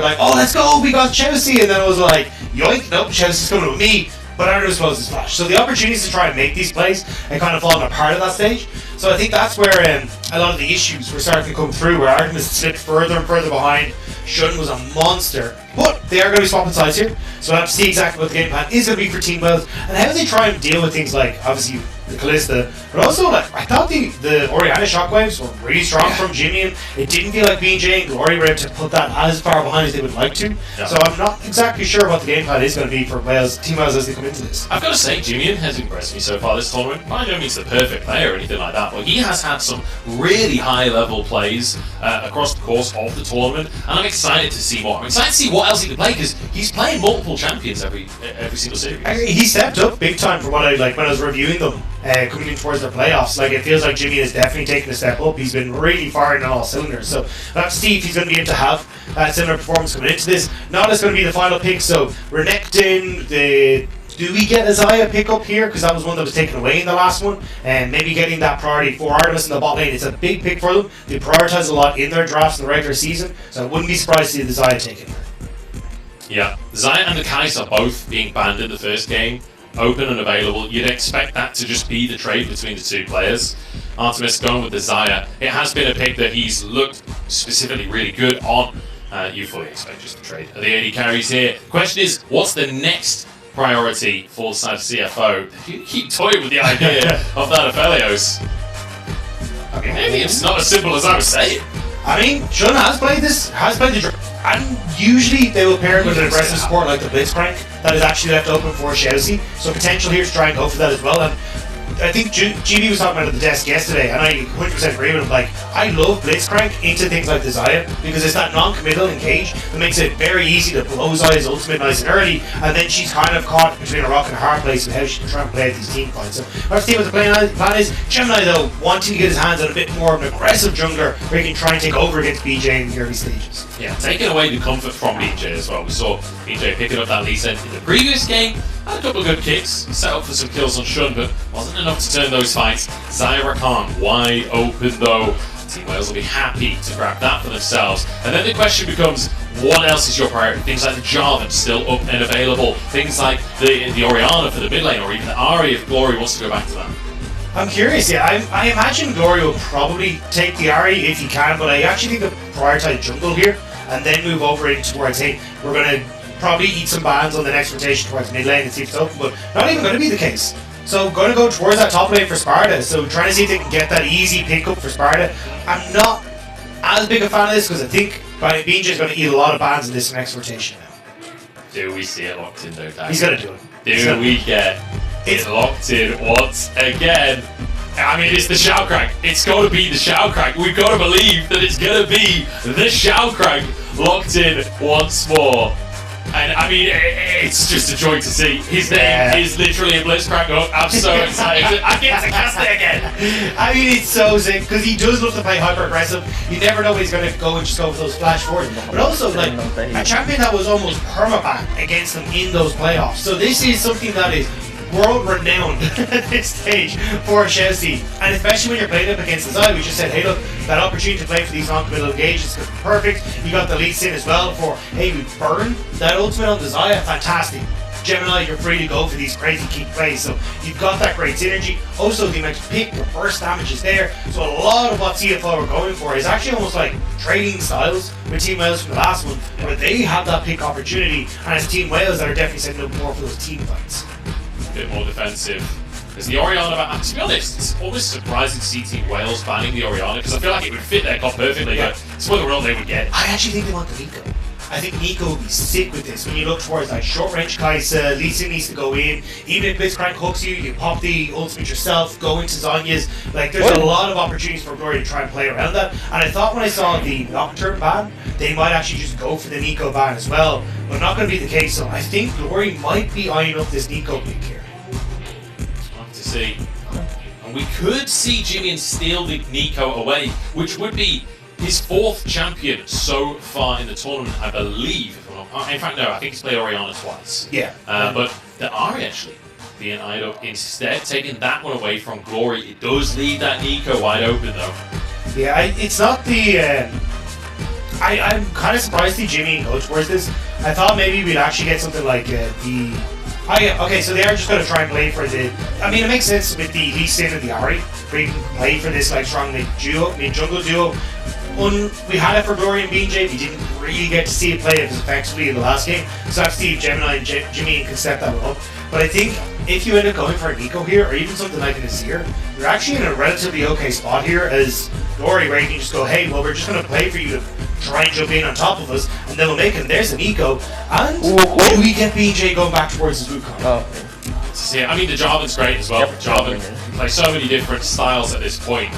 like, oh, let's go, we got Chelsea, and then I was like, yoink, nope, Chelsea's coming with me, but I don't suppose it's Flash. So the opportunities to try and make these plays and kind of falling apart at that stage. So I think that's where a lot of the issues were starting to come through, where Artemis slipped further and further behind. Shun was a monster, but they are going to be swapping sides here, so we'll have to see exactly what the game plan is going to be for Team Wales and how they try and deal with things like, obviously, the Callista, but also, like, I thought the Oriana shockwaves were really strong from Jimmy, and it didn't feel like BJ and Glory were able to put that as far behind as they would like to. Yeah. So I'm not exactly sure what the game plan is going to be for Wales, Team Wales as they come into this. I've got to say, Jimmy has impressed me so far this tournament. By no means the perfect player or anything like that, but he has had some really high-level plays across the course of the tournament, and I'm excited to see more. I'm excited to see what else he can play, because he's playing multiple champions every single series. He stepped up big time from what I like when I was reviewing them. Coming in towards their playoffs, like it feels like Jimmy has definitely taken a step up. He's been really firing on all cylinders. So let's see if he's going to be able to have a similar performance coming into this. Nada's going to be the final pick. So Renekton, do we get a Zaya pick up here? Because that was one that was taken away in the last one. And maybe getting that priority for Artemis in the bot lane. It's a big pick for them. They prioritize a lot in their drafts in the regular season. So I wouldn't be surprised to see the Zaya taken. Yeah, Zaya and the Kais are both being banned in the first game. Open and available. You'd expect that to just be the trade between the two players. Artemis going with the Zaya. It has been a pick that he's looked specifically really good on. You fully expect just the trade. The AD carries here. Question is, what's the next priority for the side of CFO? You keep toying with the idea of that Aphelios. Okay, maybe it's not as simple as I was saying. I mean, Shun has played the and usually they will pair it with an aggressive support like the Blitzcrank that is actually left open for Chelsea. So potential here to try and go for that as well. And I think GB was talking about it at the desk yesterday, and I 100% agree with him. Like, I love Blitzcrank into things like the Zaya because it's that non-committal engage that makes it very easy to blow Zaya's ultimate nice and early, and then she's kind of caught between a rock and a hard place with how she can try and play out these team fights. So let's see what the plan is. Gemini, though, wanting to get his hands on a bit more of an aggressive jungler where he can try and take over against BJ in the early stages. Yeah, taking away the comfort from BJ as well. We saw BJ picking up that lead set in the previous game. Had a couple of good kicks, set up for some kills on Shun, but wasn't enough to turn those fights. Zaya Rakan wide open though. Team Wales will be happy to grab that for themselves. And then the question becomes, what else is your priority? Things like the Jarvan still up and available. Things like the Oriana for the mid lane, or even the Ahri if Glory wants to go back to that. I'm curious, yeah. I imagine Glory will probably take the Ahri if he can, but I actually think they'll prioritize jungle here and then move over into towards, hey, we're going to probably eat some bans on the next rotation towards mid lane and see if it's open, but not even going to be the case. So going to go towards that top lane for Sparta, so trying to see if they can get that easy pickup for Sparta. I'm not as big a fan of this because I think BJ is going to eat a lot of bans in this next rotation now. Do we see it locked in though, Dan? He's going to do it. Do we get it locked in once again? I mean, it's the Shoutcrank. It's got to be the Shoutcrank. We've got to believe that it's going to be the Shoutcrank locked in once more. And I mean, it's just a joy to see. His name is literally a Blitzcrank. Oh, I'm so excited. I get to cast it again. I mean, it's so sick because he does love to play hyper aggressive. You never know when he's going to go and just go for those flash forwards. But also, like, a champion that was almost permaban against them in those playoffs. So this is something that is world renowned at this stage for Chelsea, and especially when you're playing up against the side. We just said, hey, look, that opportunity to play for these non-committal engages is perfect. You got the lead in as well for, hey, we burn that ultimate on the Zaya, fantastic. Gemini, you're free to go for these crazy key plays, so you've got that great synergy. Also, the amount of pick, your burst damage is there, so a lot of what CFO are going for is actually almost like trading styles with Team Wales from the last one, where they have that pick opportunity, and it's Team Wales that are definitely setting up more for those team fights. A bit more defensive. There's the Oriana ban. To be honest, it's almost surprising to see Team Wales banning the Oriana because I feel like it would fit their comp perfectly, but it's whether or not they would get it. I actually think they want the Nico. I think Nico would be sick with this. When you look towards like short range Kaisa, Lee Sin needs to go in. Even if Blitzcrank hooks you, you pop the ultimate yourself, go into Zanya's. Like, there's a lot of opportunities for Glory to try and play around that. And I thought when I saw the Nocturne ban, they might actually just go for the Nico ban as well. But not going to be the case, so I think Glory might be eyeing up this Nico pick here. To see. And we could see Jimmy steal the Nico away, which would be his fourth champion so far in the tournament, I believe. In fact, no, I think he's played Oriana twice. Yeah. But the Ahri actually being eyed up instead, taking that one away from Glory. It does leave that Nico wide open though. Yeah, it's not the I'm kind of surprised to see Jimmy go towards this. I thought maybe we'd actually get something like okay, so they are just going to try and play for the... I mean, it makes sense with the Lee Sin and the Ari. We can play for this like strong mid-jungle duo. We had it for Glory and BJ. We didn't really get to see it play as effectively in the last game. So I have to see if Gemini and Jimmy can step that one up. But I think if you end up going for a Nico here, or even something like an Azir, you're actually in a relatively okay spot here as Glory, where you can just go, hey, well, we're just going to play for you to try and jump in on top of us, and then we'll make it. There's a Nico. And do we get BJ going back towards his Wukong? Oh. See, I mean, the Jarvan's great as well. Jarvan can play so many different styles at this point.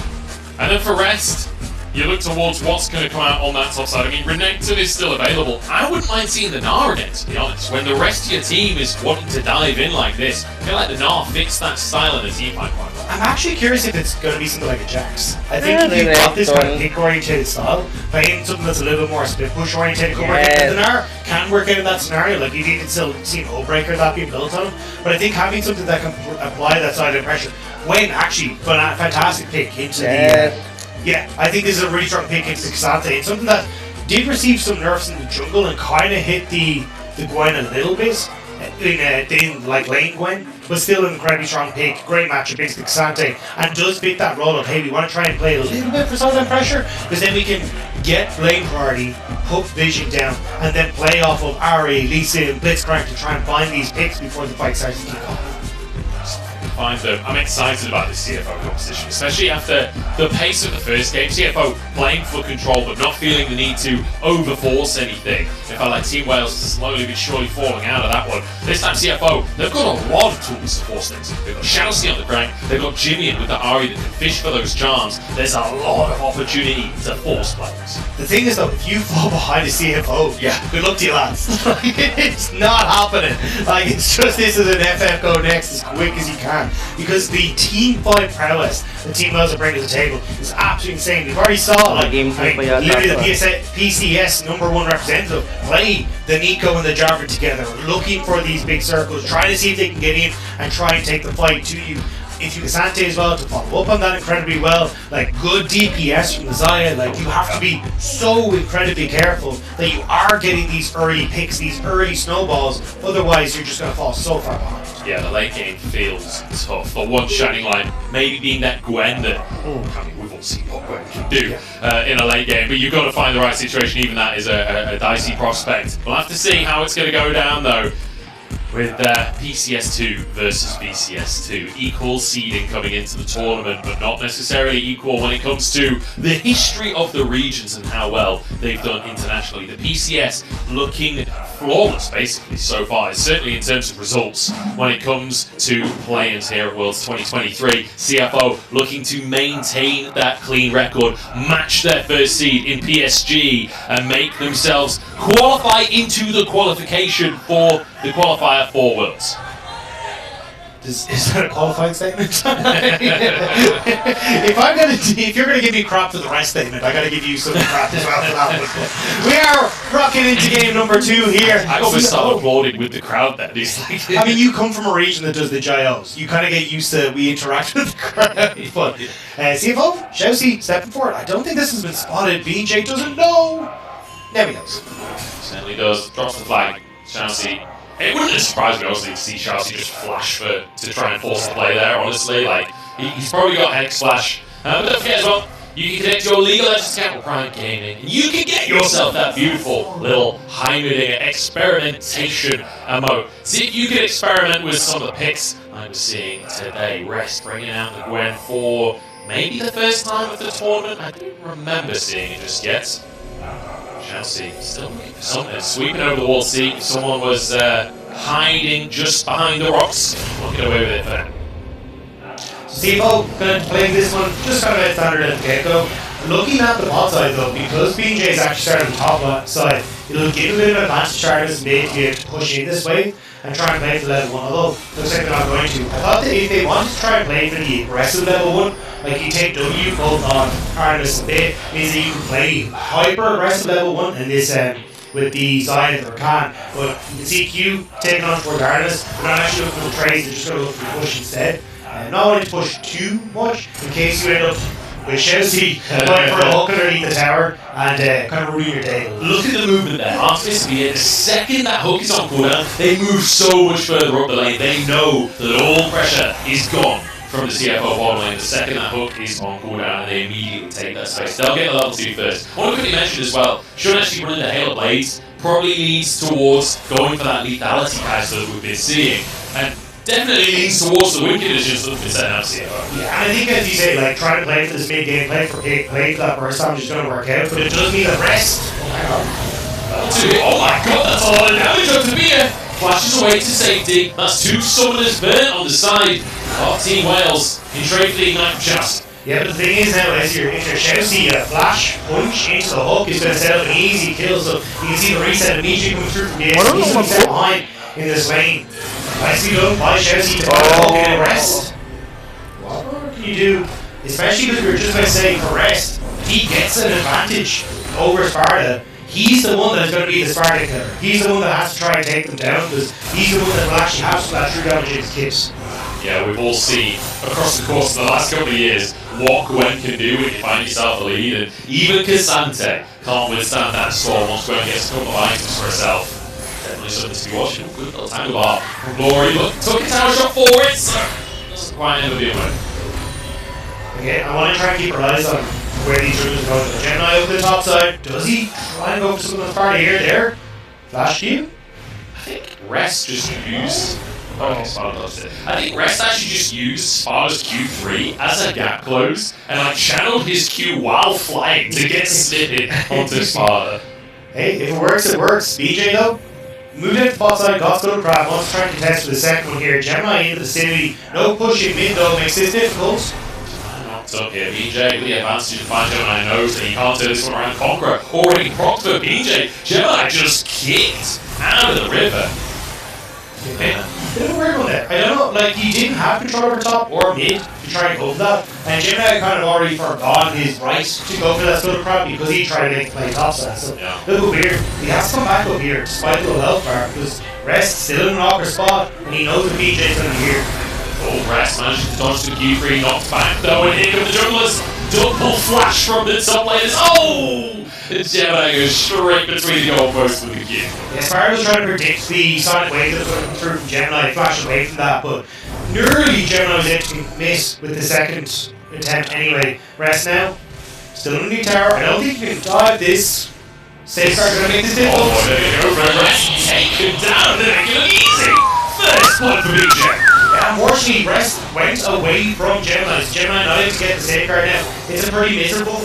And then for rest, you look towards what's going to come out on that top side. I mean, Renekton is still available. I wouldn't mind seeing the Gnar again, to be honest. When the rest of your team is wanting to dive in like this, I feel like the Gnar fits that style in the team quite well. I'm actually curious if it's going to be something like a Jax. I think if you've got this kind of pick-oriented style, playing something that's a little bit more split-push-oriented, the Gnar can work out in that scenario. Like, you can still see an O-breaker that being built on him. But I think having something that can apply that side of pressure, when actually, but a fantastic pick into the... Yeah, I think this is a really strong pick into K'Sante. It's something that did receive some nerfs in the jungle and kind of hit the Gwen a little bit in like lane Gwen, but still an incredibly strong pick. Great matchup against K'Sante, and does fit that role of, hey, we want to try and play a little bit for silent pressure, because then we can get lane priority, put vision down, and then play off of Ari, Lisa, and Blitzcrank to try and find these picks before the fight starts to kick off. I'm excited about this CFO competition, especially after the pace of the first game. CFO playing for control but not feeling the need to overforce anything. It felt like Team Wales slowly but surely falling out of that one. This time CFO, they've got a lot of tools to force things. They've got Chelsea on the ground, they've got Jimmy in with the Ari that can fish for those charms. There's a lot of opportunity to force players. The thing is though, if you fall behind a CFO, good luck to you lads. It's not happening. Like, it's just this is an FF go next as quick as you can. Because the team fight prowess the Team Wales are bringing to the table is absolutely insane. We've already saw literally the PCS #1 representative play the Nico and the Jarvan together, looking for these big circles, trying to see if they can get in and try and take the fight to you. If you K'Sante as well to follow up on that incredibly well, like good DPS from the Xayah, like you have to be so incredibly careful that you are getting these early picks, these early snowballs, otherwise you're just going to fall so far behind. Yeah, the late game feels tough. The one shining light maybe being that Gwen that, I mean, we've all seen what Gwen can do in a late game, but you've got to find the right situation. Even that is a dicey prospect. We'll have to see how it's going to go down though. With PCS2 versus BCS2. Equal seeding coming into the tournament, but not necessarily equal when it comes to the history of the regions and how well they've done internationally. The PCS looking flawless, basically, so far, certainly in terms of results when it comes to play-ins here at Worlds 2023. CFO looking to maintain that clean record, match their first seed in PSG, and make themselves qualify into the qualification for the qualifier for Worlds. Is that a qualifying statement? If you're gonna give me crap for the rest statement, I gotta give you some crap as well for that one. We are rocking into game number 2 here. I always start applauding with the crowd there. I mean, you come from a region that does the JOs. You kind of get used to we interact with the crowd. But CFO, Chelsea stepping forward. I don't think this has been spotted. BJ doesn't know. There he goes. Certainly does. Drops the flag. Chelsea. It wouldn't surprise me, honestly, to see Chelsea just flash to try and force the play there, honestly. Like, he's probably got Hex Splash. But don't forget as well, you can connect your League of Legends account with Prime Gaming, and you can get yourself that beautiful little Heimerdinger experimentation emote. See if you can experiment with some of the picks I was seeing today. Rest bringing out the Gwen for maybe the first time of the tournament. I don't remember seeing it just yet. Chelsea still looking for something, sweeping over the wall to see if someone was hiding just behind the rocks. We'll get away with it for now. CFO going to play this one just kind of a standard at the get-go. Looking at the bot side though, because BJ is actually starting on the top side, it'll give a bit of advantage to Chargers mid to be able to push in this way and try and play for level 1, although looks like they're not going to. I thought that if they wanted to try and play for the aggressive level 1, like you take W both on Artemis and Bit, means that you can play hyper aggressive level 1 in this with the side of the Rakan. But you can see Q taking on towards Artemis, they're not actually looking for the trades, they're just going to look for the push instead. Not wanting to push too much in case you end up with Chelsea going for a hook underneath the tower and kind of ruin your day. Look at the movement there. Artemis the second that hook is on cooldown, they move so much further up the lane. They know that all pressure is gone from the CFO bottom lane. The second that hook is on cooldown, and they immediately take that space. They'll get the level 2 first. I want to quickly mention as well, should actually run into Hail of Blades, probably leads towards going for that lethality patch that we've been seeing. And definitely leans towards the win conditions that have been set out CFO. Yeah, and I think as you say, like trying to play for this mid game, play for that burst damage is going to work out, but it does mean the rest. Oh my god. Oh my god, that's a lot of damage up to Mia. Flashes away to safety. That's 2 summoners burnt on the side of Team Wales in trade for the Ignite Chest. Yeah, but the thing is now, as your Chelsea flash punch into the hook is going to set up an easy kill, so you can see the reset immediately coming through from the X. He's going to set behind in this lane. Nicely done by Chelsea to put the hook in and rest. What more can you do? Especially because we were just about to say for rest, he gets an advantage over Sparta. He's the one that's going to be the Sparta killer. He's the one that has to try and take them down because he's the one that will actually have some of that true damage in his kits. Yeah, we've all seen across the course of the last couple of years what Gwen can do when you find yourself a lead, and even Cassante can't withstand that storm once Gwen gets a couple of items for herself. Definitely something to be watching. Good little tangle bar from Glory, but took a tower shot for it, so doesn't quite ever be a win. Okay, I want to try and keep our eyes on where these rooms are going. Gemini over the top side. Does he try and go for something that's part of here, there? Flash Q? I think Rest just used. Okay, Sparta does it. I think Rest actually just used Sparta's Q3 as a gap close and like channeled his Q while flying to get snitted onto Sparta. Hey, if it works, it works. BJ though, moved into the bot side, got to go to crowd, wants to try and contest for the second one here. Gemini into the vicinity, no pushing mid though, makes this difficult. Up here, BJ with the advantage to find Gemini knows that he can't turn this one around. Conqueror already propped for BJ. Gemini just kicked out of the river. Yeah. Bit of a weird one there. I don't know, like he didn't have control over top or mid to try and go for that, and Gemini kind of already forgot his right to go for that sort of crowd because he tried to make the play top side. So yeah. A little weird. He has to come back up here despite the low health bar because Rest still in an awkward spot and he knows that BJ's going to be here. Oh, Rest managing to dodge the Q3, knocked back though, and here come the junglers. Double flash from the top laners. Oh! Gemini goes straight between the goalposts with the Q. Yeah, Sparta was trying to predict the sonic wave that was going to come through from Gemini, flash away from that, but nearly Gemini was able to miss with the second attempt anyway. Rest now, still in the new tower. I don't think you can dive this. Safeguard's going to make this difficult. Oh, there you go, Rest taken down, they're making it easy. First blood for BJ. Unfortunately, Rest went away from Gemini. Gemini not able to get the safeguard now. It's a pretty miserable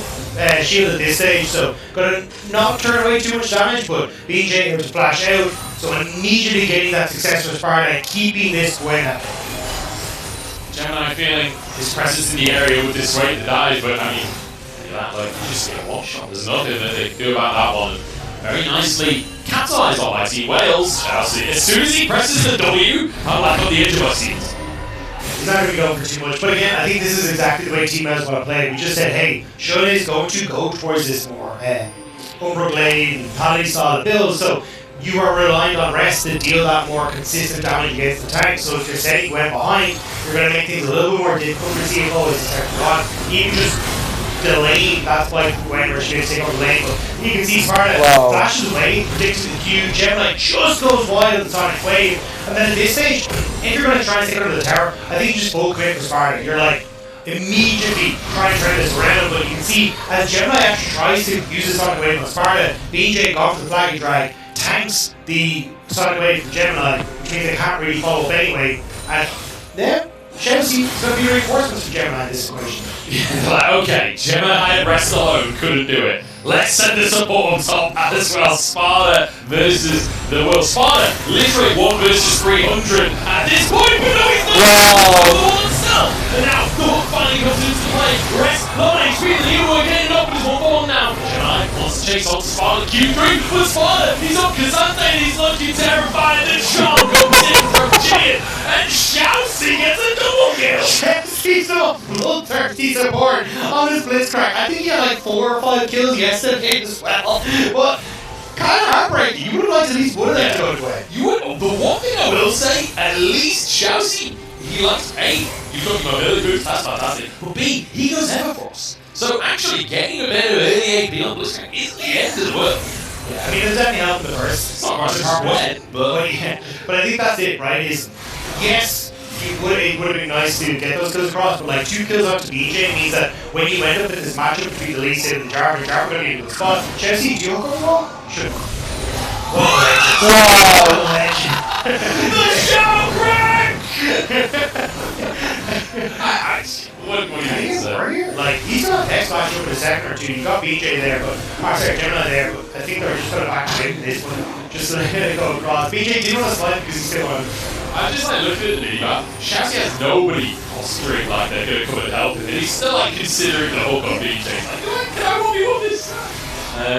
shield at this stage, so gonna not turn away too much damage, but BJ able to flash out, so immediately getting that success for Sparta and keeping this Gwen up. Gemini feeling his presence in the area with this way to die, but I mean, that like you just get one shot. There's nothing that they can do about that one. Very nicely capitalised on by Team Wales. Chelsea, as soon as he presses the W, I'm like on the edge of our seat. He's not going to be going for too much, but again, I think this is exactly the way Team Wales want to play. We just said, hey, Shun is going to go towards this more Umbra Blade, Paladin style build, so you are reliant on Rest to deal that more consistent damage against the tank. So if you're setting Gwen behind, you're going to make things a little bit more difficult for CFO as a second one. Even just delaying that fight for Gwen where she gets to take over the lane, but you can see Sparta flashes away, predicts the Q, Gemini just goes wide on the Sonic Wave, and then at this stage, if you're going to try and take her to the tower, I think you just full commit for Sparta. You're like, immediately trying to turn this around, but you can see as Gemini actually tries to use the Sonic Wave on Sparta, BJ gone for the Flaggy Drag, tanks the Sonic Wave from Gemini, which means they can't really follow up anyway, and then Chelsea is going to be reinforcements for Gemini in this equation. Like, okay, Gemini and Rest alone couldn't do it. Let's send the support on top as well. Sparta versus the world. Sparta literally 1 versus 300 at this point, but no, he's not. The wall itself. And now the hook finally comes into play. Rest, low HP, the leader will get it up, but it's 1-for-1 now. Gemini wants to chase on Sparta Q3, but Sparta, he's up Cassante and he's looking terrified. The charm comes in from Jin, and Shousey gets a double kill. Chelsea's so bloodthirsty support on this Blitzcrank. I think he had like 4 or 5 kills yesterday as well, but kind of heartbreaking. You would have liked at least one of them to go away. You would. The one thing I will say, at least Shousey, he likes A. You're talking about early boots, that's fantastic. But B, he goes Everfrost. So actually getting a bit of early AP on Blitzcrank is the end of the world. Yeah, I mean, there's definitely help in the first. It's not much sweat, but yeah. But I think that's it, right? Is yes, it would have been nice to get those kills across, but like 2 kills up to BJ means that when you end up in this matchup between the Lee and the Jarvan going to be in the spot. Chelsea, do you go wrong? Should. Oh, legend! The show crack! What do you mean, sir? Like, he's got next matchup in a second or two. You got BJ there, but sorry, Gemini there, but I think they're just going to back to win this one. Just to go across. BJ didn't want to slide because he's still on. I just like looking at the league map. Shazzy has nobody posturing like they're going to come and help him, and he's still like considering the hook on BJ. Like, can I roll you on this?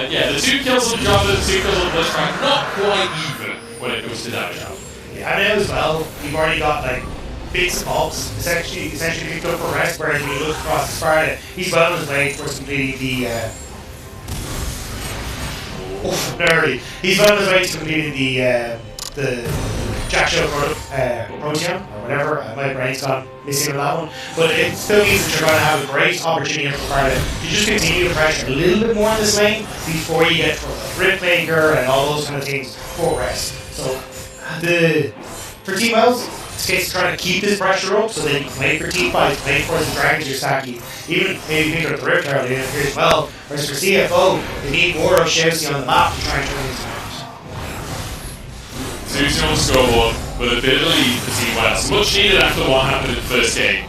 Yeah, the 2 kills on Java, the 2 kills on Blitzcrank, not quite even when it comes to damage out. Yeah, I know as well. You've already got like bits and bobs essentially picked up for rest, whereas when you look across the Sparta, he's well on his way towards completing the he's well on his way to completing the Jack Show Proteon or whatever. My brain's gone missing on that one, but it still means that you're going to have a great opportunity for Sparta to just continue to pressure a little bit more in this lane before you get Ripmaker and all those kind of things for rest. So for Team Wells, it's a case of trying to keep this pressure up so that you can wait for team fights, wait for the dragons you're stacking. Even maybe think of the Rift Herald here as well. Whereas for CFO, they need more of Chelsea on the map to try and turn these around. 2-2 on the scoreboard with a bit of a lead for Team Wales. Much needed after what happened in the first game.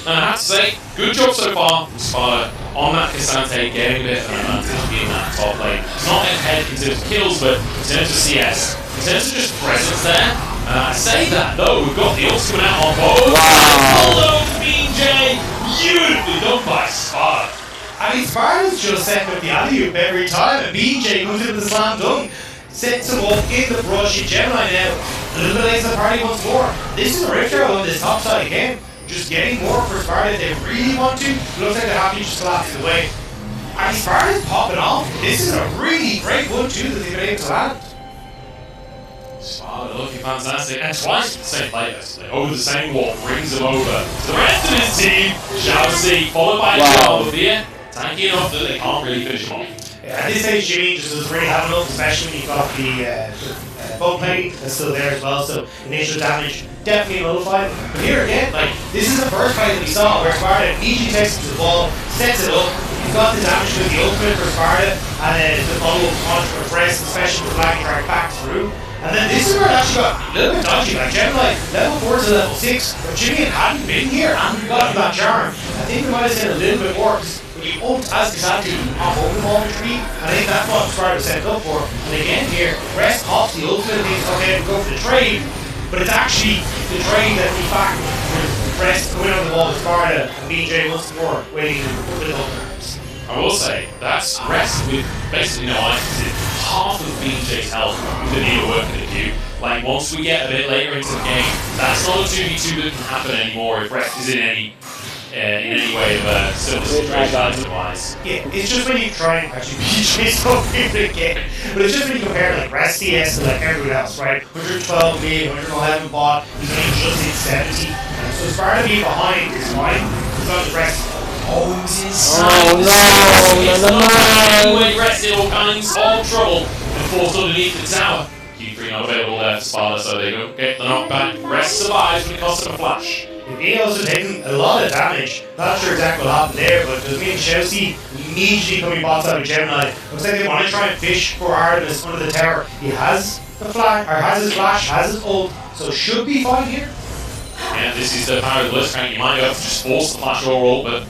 And I have to say, good job so far from Sparta on that Cassante, getting a bit of an advantage being that top lane. It's not ahead in terms of kills, but in terms of CS, in terms of just presence there. I say that though, we've got the ults coming out on both. Wow! BJ, beautifully done by Sparta. I mean, Sparta's just setting up the alley-oop every time, and BJ comes into the slam dunk, sets him up in the brush in Gemini now. A little bit later the party once more. This is a Rift Herald on this top side again. Just getting more for Sparta if they really want to. Looks like they have to just collapse it away. I mean, Sparta's popping off. This is a really great one too that they've been able to land. Sparta looking fantastic, and twice with the same player basically. Over the same wall, brings him over to the rest of his team. Shall see, followed by John over here. Tanky enough that they can't really finish him off. Yeah, at this stage, Jimmy just doesn't really have enough, especially when you've got the boat plane that's still there as well. So initial damage definitely nullified. But here again, like this is the first fight that we saw where Sparta immediately takes the ball, sets it up. You've got the damage with the ultimate for Sparta, and then the follow-up punch for Press, especially with flagging track back through. And then this is where it actually got a little bit dodgy. Like Gemini, level 4 to level 6, but Jimmy hadn't been here and we got that charm. I think we might have seen a little bit more because when you ult as Cassandra, you pop over the ball in tree. And I think that's what Sparta was set up for. And again here, Rest pops the ultimate and thinks, okay, we'll go for the trade. But it's actually the trade that we back with Rest coming on the ball with Sparta and BJ once more waiting for the ultimate. I will say, that's Rest with basically no items in half of BJ's health with the needle work in the queue. Like, once we get a bit later into the game, that's not a 2v2 that can happen anymore if Rest is in any way of a similar situation item-wise. Yeah, it's just when you try and actually BJ's so favorite game, but it's just when you compare like Rest CS to like everyone else, right? 112 mid, 111 bot, he's only just hit 70. So Sparta being behind is fine, as long as Rest homes inside. Anyway, Rest in all kinds of trouble and forced underneath the tower. Q3 not available there for Sparta, so they don't get the knockback. Rest survives when it costs him a flash. He also taken a lot of damage. Not sure exactly what happened there, but it was me and Chelsea immediately coming bots out of Gemini. Looks like they want to try and fish for Artemis under the tower. He has the flash, or has his flash, has his ult, so should be fine here. Yeah, this is the power of the Blitzcrank. You might have to just force the flash or ult, but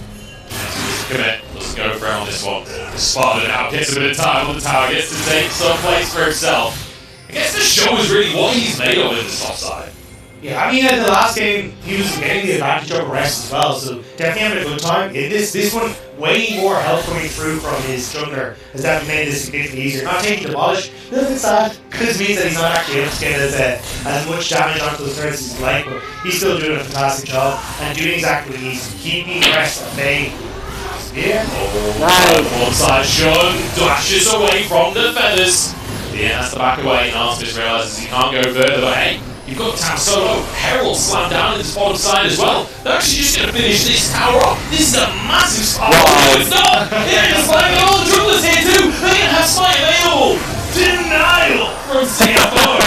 commit. Doesn't go for it on this one. Sparta now gets a bit of time on the tower, gets to take some place for himself. I guess the show is really what he's made of in this offside. Yeah, I mean, in the last game, he was getting the advantage over Rest as well, so definitely having a good time. In this one, way more help coming through from his jungler has definitely made this significantly easier. Not taking Demolish, a little bit sad, because it means that he's not actually able to get as much damage onto those turrets as he'd like, but he's still doing a fantastic job, and doing exactly what he needs to, keeping Rest at bay. Yeah. Oh, one side Sean dashes away from the feathers. Yeah, has to back away, and Artemis realises he can't go further, but hey, You've got the tower solo. Herald slammed down into the bottom side as well. They're actually just going to finish this tower off. This is a massive spot. Oh, it's not. They're just slamming all the triplets here too. They're going to have smite available. Denial from CFO.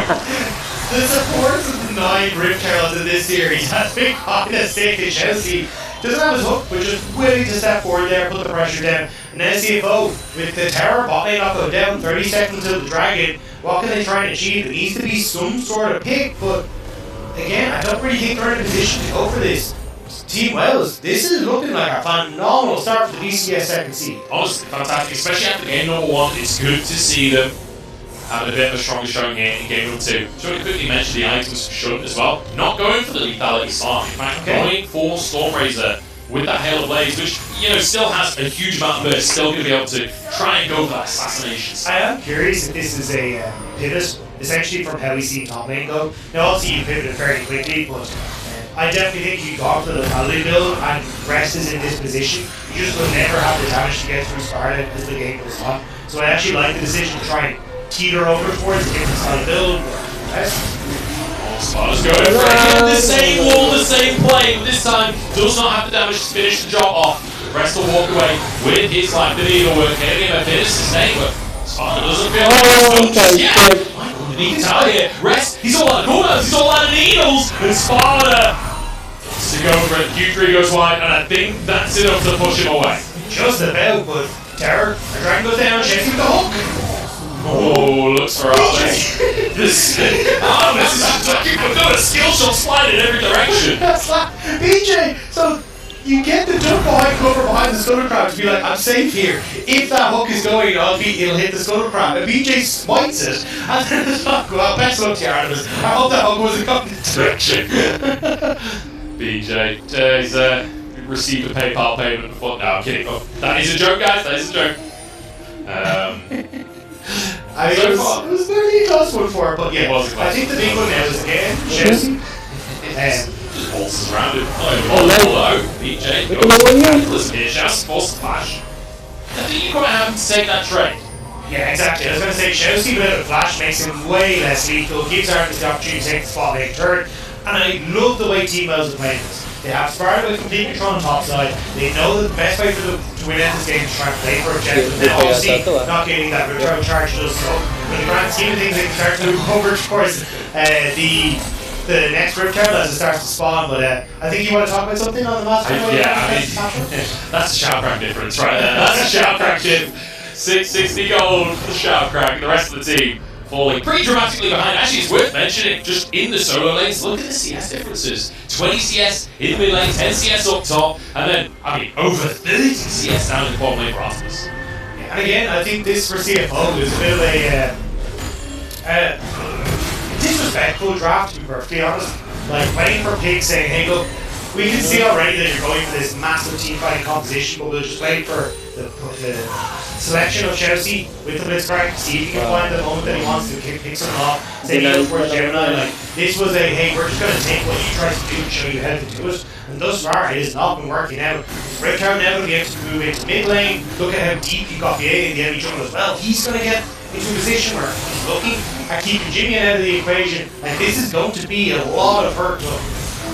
The supports of the 9 Rip Carrols in this series has been kind of sick. And Chelsea doesn't have his hook, but just willing to step forward there, put the pressure down. And then CFO, with the tower bot lane not go down, 30 seconds to the dragon, what can they try and achieve? It needs to be some sort of pick, but again, I don't really think they're in a position to go for this. Team Wales, this is looking like a phenomenal start for the BCS second seed. Honestly, fantastic, especially after game number 1. It's good to see them having a bit of a stronger showing here in game number 2. Just want to quickly mention the items for Shunt as well. Not going for the lethality slam, in fact, going for Stormraiser with that Hail of Blaze, which, you know, still has a huge amount of burst, still going to be able to try and go for that assassination. I am curious if this is a pivot, essentially from how we see top lane go. Now, obviously, you pivoted very quickly, but I definitely think you got for the lethality build and Rest is in this position. You just will never have the damage to get through Sparta as the game goes on. So I actually like the decision to try and teeter over towards a different style build. Sparta's going for it. The same wall, the same play, but this time does not have the damage to finish the job off. Rest will walk away with his life. The needlework getting him a finish to stay, but Sparta doesn't feel like yet. Michael, the need to tell you, Rest, he's all out of cooldowns, he's all out of needles, and Sparta to go for it. Q3 goes wide, and I think that's enough to push him away. Just about, but Terror, the dragon goes down, chasing with the hook. Oh, looks for Artemis. This Artemis is just looking for good. A skill shot slide in every direction. That's like, BJ, so you get the jump behind cover behind the Scuttle Crab to be like, I'm safe here. If that hook is going, it'll hit the Scuttle Crab. And BJ smites it, and then it's not well, best luck to you, Artemis. I hope that hook wasn't going in this direction. BJ, he's received a PayPal payment before. No, I'm kidding. Oh, that is a joke, guys. That is a joke. I mean, it was a really close one for it, but yeah, I think the big one now is again Chelsea. Just waltzes around it. Hello, BJ. Listen here, just force flash. I think you're going to have to take that trade. Yeah, exactly. I was going to say Chelsea with a flash makes him way less lethal, gives Artemis the opportunity to take the spot late turn, and I love the way Team Wales are playing this. They have Sparta with complete control on top side. They know that the best way for them to win out this game is to try and play for objective. And obviously, not getting that return charge does so. In the grand scheme of things, they can start to move over towards the next Rip Carol as it starts to spawn. But I think you want to talk about something on the map? Yeah, I mean, that's a shout crack difference right there. That's a shout crack shift. 660 gold for the shout crack. The rest of the team falling pretty dramatically behind. Actually, it's worth mentioning, just in the solo lanes, look at the CS differences. 20 CS in the mid lane, 10 CS up top, and then, I mean, over 30 CS down in the bottom lane for Artemis. And again, I think this for CFO is a bit of a disrespectful draft, to be perfectly honest. Like, playing for picks, saying, hey, look, we can see already that you're going for this massive team fighting composition, but we'll just wait for the selection of Chelsea with the Blitzcrank, see if he can find the moment that he wants to pick someone off. Say he goes for Gemini, like, this was a, hey, we're just going to take what you tried to do and show you how to do it. And thus far, it has not been working out. Redcard now going to be able to move into mid lane. Look at how deep he got the A in the enemy jungle as well. He's going to get into a position where he's looking at keeping Jimmy out of the equation. And this is going to be a lot of hurt to him.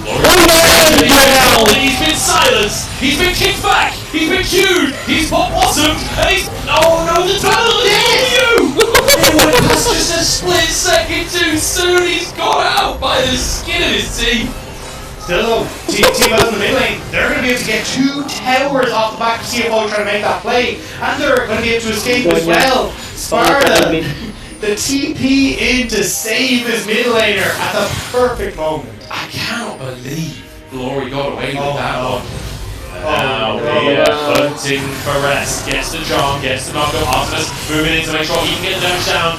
He's been silenced, he's been kicked back, he's been queued, he's pop bottomed, and he's. Oh no, the tunnel is you! That's just a split second too soon, he's got out by the skin of his teeth. Still though, Team out in the mid lane, they're going to be able to get 2 towers off the back of CFO trying to make that play, and they're going to be able to escape as well. Sparta, the TP in to save his mid laner at the perfect moment. I cannot believe Glory got away with that one. Now hunting for Rest. Gets the charm, gets the knockup. Artemis moving in to make sure he can get the damage down.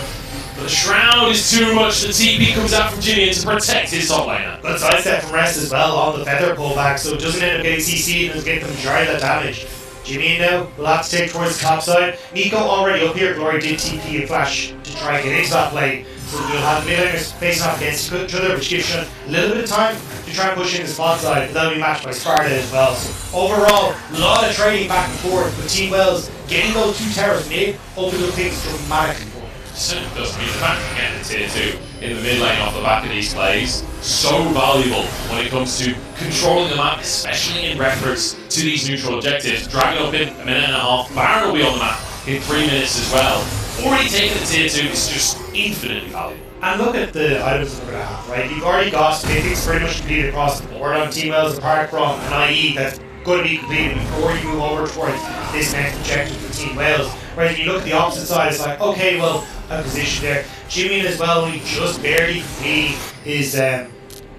But the Shroud is too much. The TP comes out from Jinian to protect his top laner. But sidestep from Rest as well on the feather pullback, so it doesn't end up getting CC'd and getting the majority of that damage. Jimmy now will have to take towards the top side. Nico already up here. Glory did TP and flash to try and get into that play. So you'll have mid laners facing off against each other, which gives you a little bit of time to try and push in the spot side, but that'll be matched by Sparta as well. So overall, a lot of trading back and forth, but Team Wales getting those 2 towers mid opens up things dramatically. certainly does. I mean, the fact that you get the tier 2 in the mid lane off the back of these plays, so valuable when it comes to controlling the map, especially in reference to these neutral objectives. Dragon up in a minute and a half, Baron will be on the map in 3 minutes as well. Already taking the tier 2 is just infinitely valuable. And look at the items that we're going to have, right? You've already got mythics pretty much completed across the board on Team Wells, apart from an IE that's going to be completed before you move over towards this next objective for Team Wales. Whereas if you look at the opposite side, it's like, okay, well, a position there. Jimmy as well, he just barely completed his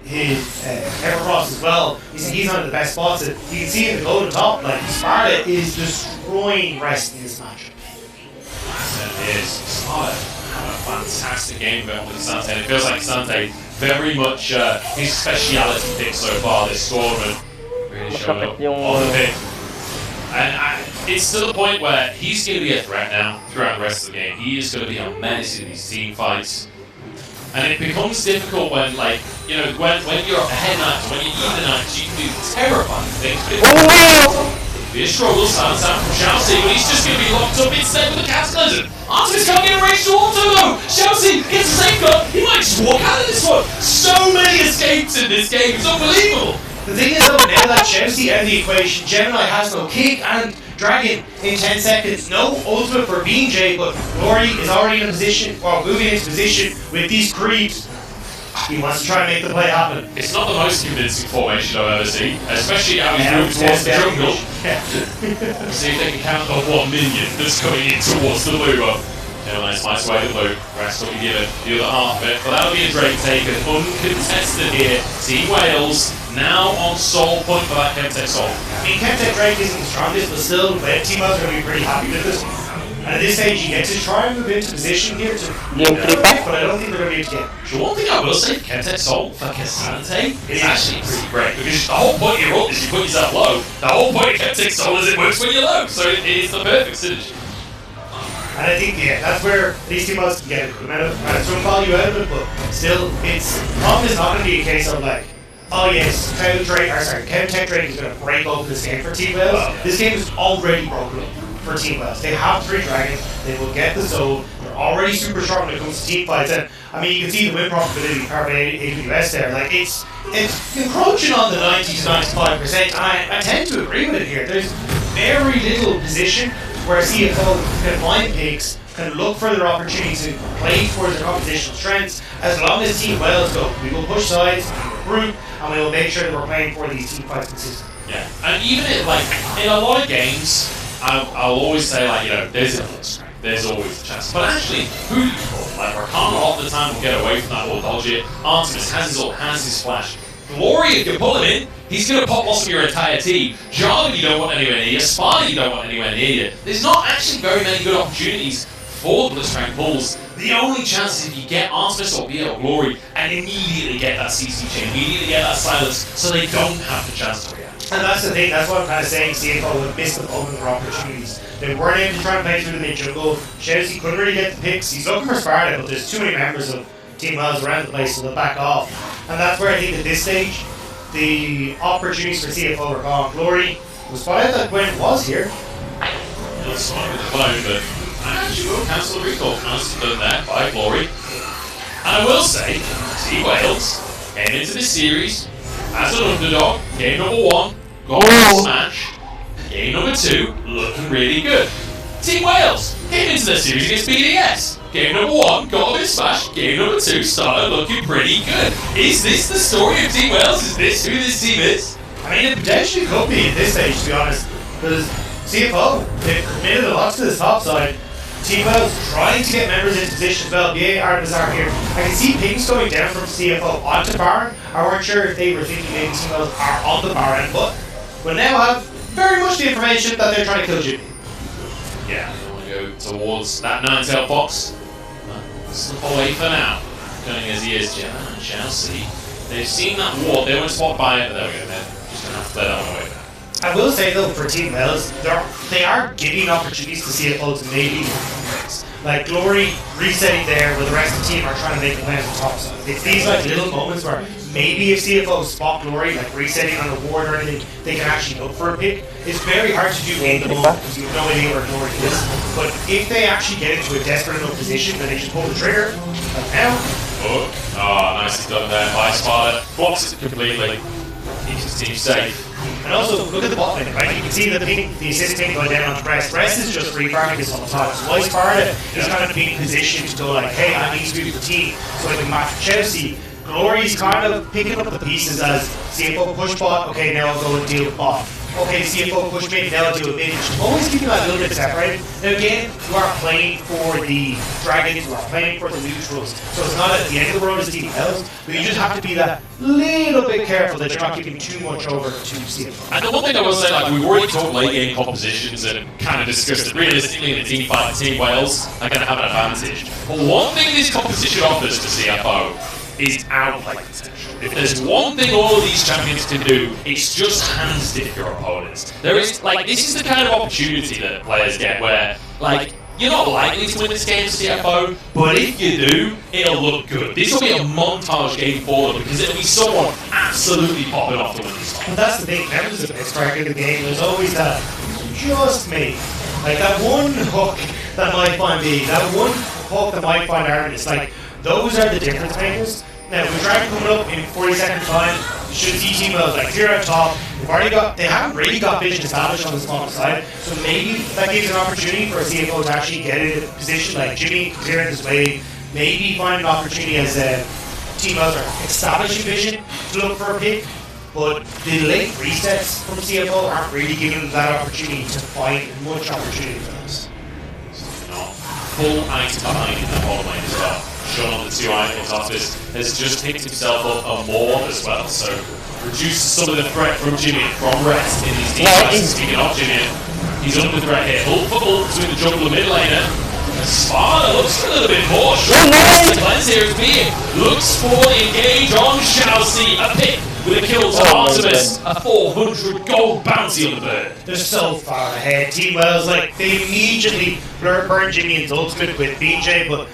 Evercross as well. He's on the best spots. You can see in the golden top, like, Sparta is destroying Rest in this match. It is. Sparta have a fantastic game going with Sante, and it feels like Sante very much his speciality pick so far this tournament. Really showing up on the pick. And it's to the point where he's going to be a threat now throughout the rest of the game. He is going to be a menace in these team fights. And it becomes difficult when, like, you know, when you're ahead nights, when you're even nights, you can do terrifying things. But it'll be a struggle, Silence out from Chelsea, but he's just going to be locked up instead with the Cataclysm. Artemis can't get a range to auto though! Chelsea gets a safeguard, he might just walk out of this one! So many escapes in this game, it's unbelievable! The thing is though, now that Chelsea out of the equation, Gemini has no kick and Dragon in 10 seconds. No ultimate for BJ, but Glory is already in a position, well, moving into position with these creeps. He wants to try and make the play happen. It's not the most convincing formation I've ever seen, especially how he's moving towards the jungle. See if they can count on 1 minion that's coming in towards the blue one. Nice way the blue. Rest will be given the other half of it. But that'll be a Drake taken uncontested here. Team Wales now on soul point for that Chemtech soul. I mean, Chemtech Drake isn't the strongest, but still, Team Wales are going to be pretty happy with this. And at this stage, you get to try and move into position here to but I don't think they're going to be able to get. The one thing I will say for Chemtech soul for Cassante is actually pretty great, because the whole point of your ult is you put yourself low. The whole point of Chemtech soul is it works when you're low, so it is the perfect synergy. And I think, yeah, that's where these Team Wales can get a good amount of some value out of it, but still, it's probably not going to be a case of like, oh yes, Chemtech Drake is going to break open this game for Team Wales. This game is already broken for Team Wales. They have 3 dragons, they will get the zone, they're already super strong when it comes to team fights, and I mean, you can see the win probability per AWS there. Like, it's encroaching on the 90 to 95%, and I tend to agree with it here. There's very little position where CFO can find picks, can look for their opportunity to play towards their competition strengths. As long as Team Wales go, we will push sides, we will group, and we will make sure that we're playing for these team fights consistently. Yeah, and even in a lot of games, I'll always say, like, you know, there's always a chance. But actually, who do you call? Like, Rakana a lot of the time will get away from that or dodge it. Artemis has his ult, has his flash. Glory, if you pull him in, he's going to pop loss of your entire team. Jarvan you don't want anywhere near you. Sparta you don't want anywhere near you. There's not actually very many good opportunities for Blitzcrank pulls. The only chance is if you get Artemis or BL Glory and immediately get that CC chain, immediately get that silence, so they don't have the chance to react. And that's the thing, that's what I'm kind of saying, CFO would miss the moment for opportunities. They weren't able to try and play through the mid-jungle. Chelsea couldn't really get the picks. He's looking for Sparta, but there's too many members of Team Wales around the place, so they'll back off. And that's where I think at this stage, the opportunities for CFO are gone. Glory was spotted that Gwen was here. It's fine with the phone, but I actually will cancel the recall. Nicely done there by Glory. And I will say, Team Wales came into this series as an underdog. Game number 1, got a smash. Game number 2, looking really good. Team Wales came into this series against BDS. Game number 1, got a bit smash. Game number 2 started looking pretty good. Is this the story of Team Wales? Is this who this team is? I mean, it potentially could be at this stage, to be honest. Because CFO, they've committed a lot to this top side. Team Wales trying to get members into position as well. BA Artemis are here. I can see pings going down from CFO onto Baron. I weren't sure if they were thinking maybe Team Wales are on the Baron, but we'll now have very much the information that they're trying to kill Jimmy. Yeah, they want to go towards that 9-tailed fox. Slip away for now. Going as he is, Gemma and Chelsea. They've seen that ward, they won't spot by it, but there we go, they're just going to have to play that one away now. I will say though, for Team Wales, they are giving opportunities to CFO to maybe Like Glory resetting there where the rest of the team are trying to make the play on the top side. It's these like little moments where maybe if CFO spot Glory, like resetting on a ward or anything, they can actually look for a pick. It's very hard to do in the moment because you have no idea where Glory is. But if they actually get into a desperate enough position, then they just pull the trigger, like now. Oh, nicely done there by Sparta. Blocks it completely. Keeps his team safe. And also, look at the bot lane, right? You can see the assist ping going down onto Breast. Breast is just free farming this all the time. So Vice Sparta is kind of being positioned to go like, hey, I need to do the team so I can match Chelsea. Glory's kind of picking up the pieces as CFO push bot, okay, now I'll go and deal with bot. Okay, CFO push mid, now I'll deal with mid. Always keeping that a little bit separated. Now again, you are playing for the Dragons, you are playing for the neutrals. So it's not at the end of the world as team else, but you just have to be that little bit careful that you're not giving too much over to CFO. And the one thing I will say, like, we've already talked late game compositions and kind of discussed it realistically in a team fight, Team Wales are going to have an advantage. But one thing this composition offers to CFO is outplay potential. If there's one thing all of these champions can do, it's just hand stiff your opponents. There is, like, this is the kind of opportunity that players get where, like, you're not likely to win this game CFO, but if you do, it'll look good. This will be a montage game for them because it'll be someone absolutely popping off to win this game. But that's the thing, never there's a bit strike in the game, there's always that just me. Like that one hook that might find me, that one hook that might find Artemis, like, those are the difference makers. Now, with Dragon coming up in 40-second time, you should see Team Wells like clear out top. They haven't really got vision established on the small side, so maybe that gives an opportunity for a CFO to actually get in a position like Jimmy clearing his way. Maybe find an opportunity as Team Wells are establishing vision to look for a pick. But the late resets from CFO aren't really giving them that opportunity to find much opportunity for us. Full ice behind in the bottom lane as well. Shown on the 2 items office has just picked himself up a more as well, so reduces some of the threat from Jimmy from rest in these team fights. Speaking of Jimmy, he's under threat here. Ult for ult between the jungle and mid laner. And Sparta looks a little bit more short. The cleanse here is being looks for the engage on Chelsea. A pick with a kill to Artemis. A 400 gold bounty on the bird. They're so far ahead. Team Wells, like, they immediately burn Jimmy and ultimate with BJ, but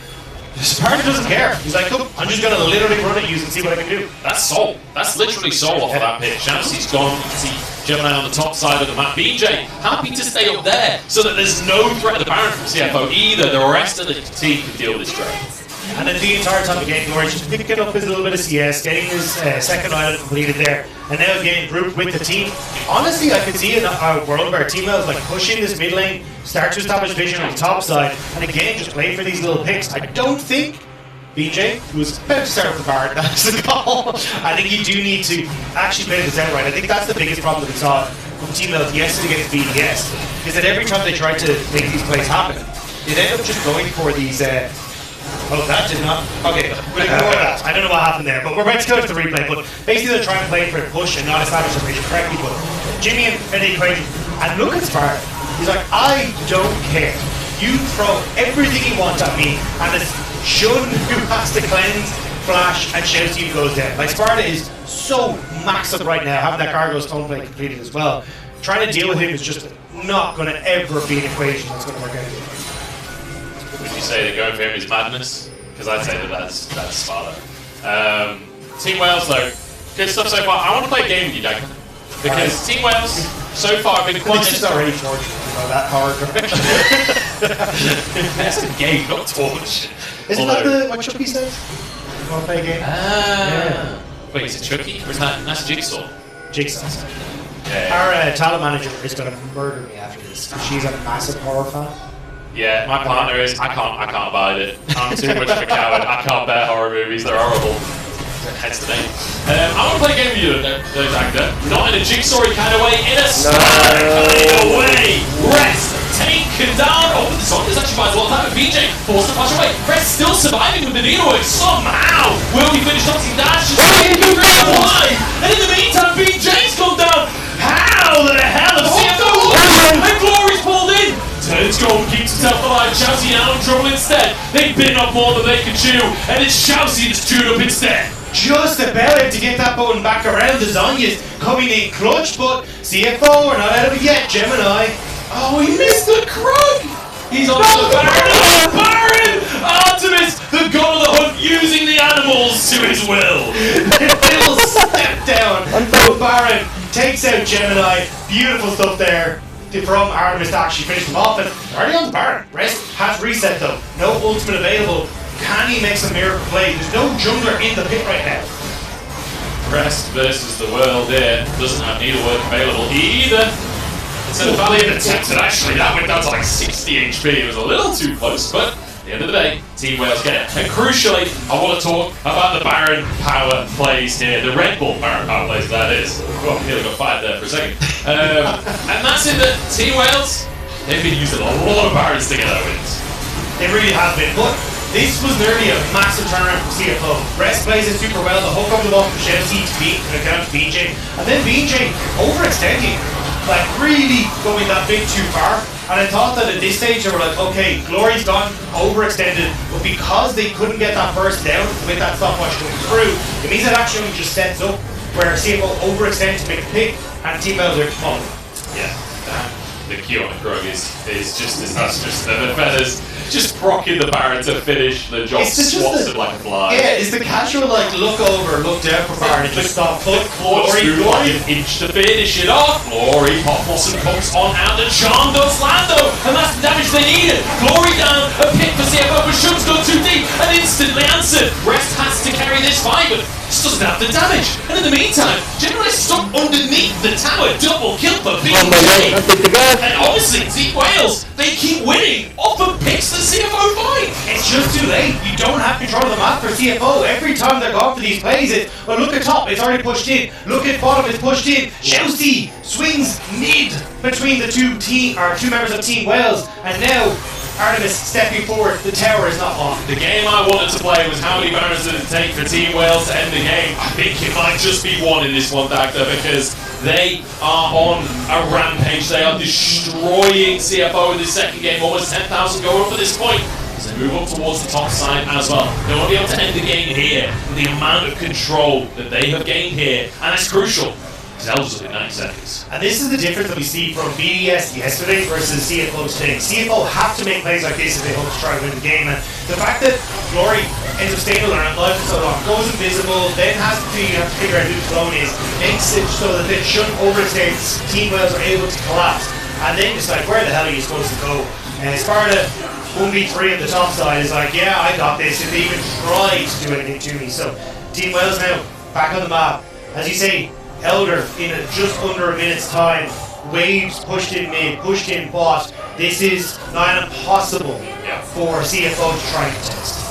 Sparta doesn't care. He's like, look, I'm just going to literally run at you and see what I can do. That's soul. That's literally soul off of that pitch. Chelsea's gone. You can see Gemini on the top side of the map. BJ happy to stay up there so that there's no threat of the Baron from CFO either. The rest of the team can deal with this threat. And then the entire time again, Glory just picking up his little bit of CS, getting his second island completed there, and now getting grouped with the team. Honestly, I could see a world where Team L is like pushing this mid lane, start to establish vision on the top side, and again just play for these little picks. I don't think BJ, who was about to start with the Bard, that's the call. I think you do need to actually play this out right. I think that's the biggest problem that we saw from Team L yes against BDS, is that every time they tried to make these plays happen, they end up just going for these. Oh, that did not. Okay, we'll ignore that. I don't know what happened there, but we're about to go to the replay. But basically, they're trying to play for a push and not establish the vision correctly. But Jimmy and the equation, and look at Sparta. He's like, I don't care. You throw everything you want at me, and it's Shun who has to cleanse, flash, and Chelsea who goes down. Like, Sparta is so maxed up right now, having that cargo stone play completed as well. Trying to deal with him is just not going to ever be an equation that's going to work out. Would you say that going for him is madness? Because I'd say that that's Sparta. Team Wales though, good stuff so far. I want to play a game with you, Jack. Because Team Wales, so far, have been quite... This is already torture, that hard. That's the game, not torture. Isn't that what Chucky says? You want to play a game? Yeah. Wait, is it Chucky? Or is that's Jigsaw? Jigsaw. Yeah. Our talent manager is going to murder me after this. She's a massive horror fan. Yeah, my partner is. I can't abide it. I'm too much of a coward. I can't bear horror movies. They're horrible. Hence the name. I want to play a game with you, though, Dagda. Not in a jigsawy kind of way, in a Sparta kind of way. Rest taken down. Oh, the song is actually by as well time. BJ forced to flash away. Rest still surviving with the needlework somehow. Will he finish off his dash? Why? And in the meantime, BJ's gone down. How the hell has CFO and Glory's pulled in? Turns gold, keeps himself alive. Chelsea now in trouble instead. They've bitten off more than they can chew, and it's Chelsea that's chewed up instead. Just about to get that button back around. The Zonya's coming in clutch, but CFO are not out of it yet. Gemini. Oh, he missed the Krug! He's on the Baron. Oh, Baron! Artemis, the god of the hunt, using the animals to his will. Little step down from Baron, takes out Gemini. Beautiful stuff there from Artemis to actually finish him off. And already on the Baron. Rest has reset though. No ultimate available. Can he make some miracle play? There's no jungler in the pit right now. Rest versus the world here. Doesn't have needlework available either. Instead of Valiant attempted, actually, that went down to like 60 HP. It was a little too close, but at the end of the day, Team Wales get it. And crucially, I want to talk about the Baron power plays here. The Red Bull Baron power plays, that is. Oh, I nearly got fired there for a second. And that's in that Team Wales, they've been using a lot of Barons to get their wins. They really have been. But this was nearly a massive turnaround from CFO. Rest plays it super well. The hook up the ball from Chelsea to beat down to BJ. And then BJ overextending. Like really going that bit too far, and I thought that at this stage they were like, okay, Glory's gone, overextended, but because they couldn't get that first down with that stopwatch going through, it means that actually just sets up where CFO overextends to make a pick, and Team Wales are oh. Yeah, the Q on the Krug is just that's just the feathers just procking the Baron to finish the job, swats it like a fly. Yeah, it's the casual like look over, look down for Baron and just stop. Glory like an inch to finish it off. Glory, Pop Blossom comes on out, the charm does land though, and that's the damage they needed. Glory down, a pick for CFO, but Shun's gone too deep and instantly answered. Rest has to carry this fight, but just doesn't have the damage. And in the meantime, General is stuck underneath the tower, double kill for BJ. And obviously, Team Wales, they keep winning off of picks the CFO fight. It's just too late. You don't have control of the map for CFO. Every time they're going for these plays, well, look at top, it's already pushed in. Look at bottom, it's pushed in. Chelsea swings mid between the two members of Team Wales, and now Artemis stepping forward. The tower is not on. The game I wanted to play was how many Barons did it take for Team Wales to end the game. I think it might just be one in this one, Dagda, because they are on a rampage. They are destroying CFO in this second game. Almost 10,000 go up at this point. So they move up towards the top side as well. They want to be able to end the game here. The amount of control that they have gained here, and it's crucial. Zelda's up in 9 seconds. And this is the difference that we see from BDS yesterday versus CFO today. CFO have to make plays like this if they hope to try to win the game. And the fact that Glory ends up staying around live for so long, goes invisible, then have to figure out who the clone is, makes it so that they shouldn't overextend. Team Wales are able to collapse. And then it's like, where the hell are you supposed to go? And Sparta 1v3 on the top side is like, yeah, I got this. If they even try to do anything to me. So Team Wales now back on the map. As you say, Elder in just under a minute's time. Waves pushed in mid, pushed in bot. This is not impossible for CFO to try and contest.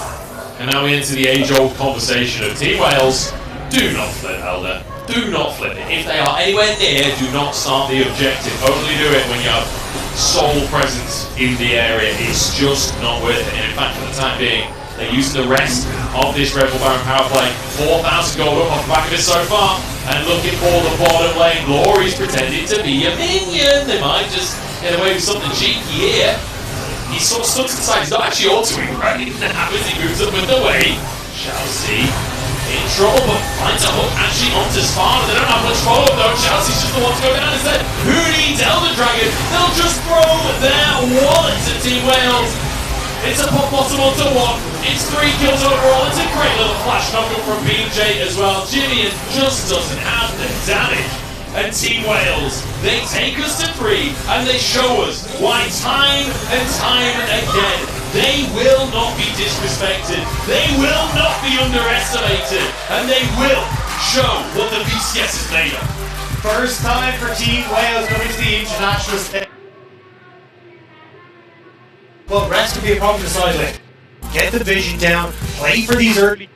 And now we enter the age-old conversation of Team Wales. Do not flip Elder. Do not flip it. If they are anywhere near, do not start the objective. Only do it when you have sole presence in the area. It's just not worth it. And in fact, for the time being, they're using the rest of this Red Bull Baron power play. 4,000 gold up off the back of it so far. And looking for the bottom lane. Glory's pretending to be a minion. They might just get away with something cheeky here. He's sort of stuck to the side. He's not actually autoing right now as he moves up with the wave. Chelsea in trouble, but finds a hook actually onto Sparta. They don't have much follow-up though. Chelsea's just the one to go down instead. Who needs Elder Dragon? They'll just throw their wallets at Team Wales. It's a pop bottom onto one. It's 3 kills overall. It's a great little flash knockup from BJ as well. Jimmy just doesn't have the damage. And Team Wales, they take us to 3 and they show us why time and time again they will not be disrespected. They will not be underestimated. And they will show what the BCS is made of. First time for Team Wales coming to the international stage. Well, rest could be a problem to side lane. Get the vision down, play for these early